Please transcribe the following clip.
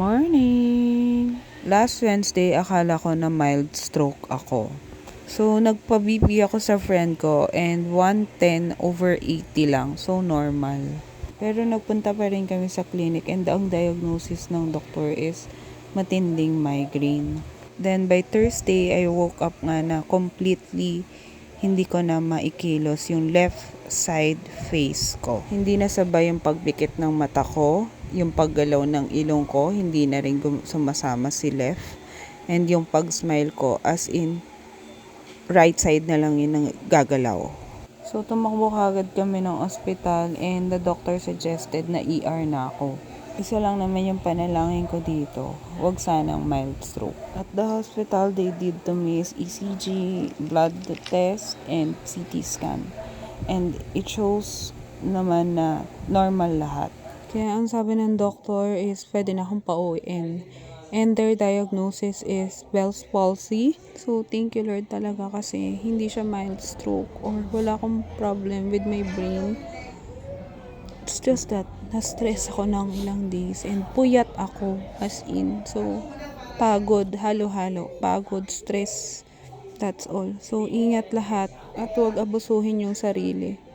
morning! Last Wednesday, akala ko na mild stroke ako. So, nagpa-BP ako sa friend ko and 110/80 lang. So, normal. Pero nagpunta pa rin kami sa clinic and ang diagnosis ng doktor is matinding migraine. Then, by Thursday, I woke up nga na completely hindi ko na maikilos yung left side face ko. Hindi na sabay yung pagpikit ng mata ko, yung paggalaw ng ilong ko, hindi na rin sumasama si left. And yung pag-smile ko, as in, right side na lang yun ang gagalaw. So, tumakbo kagad kami ng ospital and the doctor suggested na ER na ako. Isa lang naman yung panalangin ko dito, wag sanang mild stroke. At the hospital, they did to me is ECG, blood test, and CT scan. And it shows naman na normal lahat. Kaya ang sabi ng doctor is pwede na akong pauwiin. And their diagnosis is Bell's palsy. So, thank you Lord talaga kasi hindi siya mild stroke or wala akong problem with my brain. It's just that, na-stress ako ng ilang days and puyat ako as in. So, pagod, halo-halo. Pagod, stress. That's all. So, ingat lahat at huwag abusuhin yung sarili.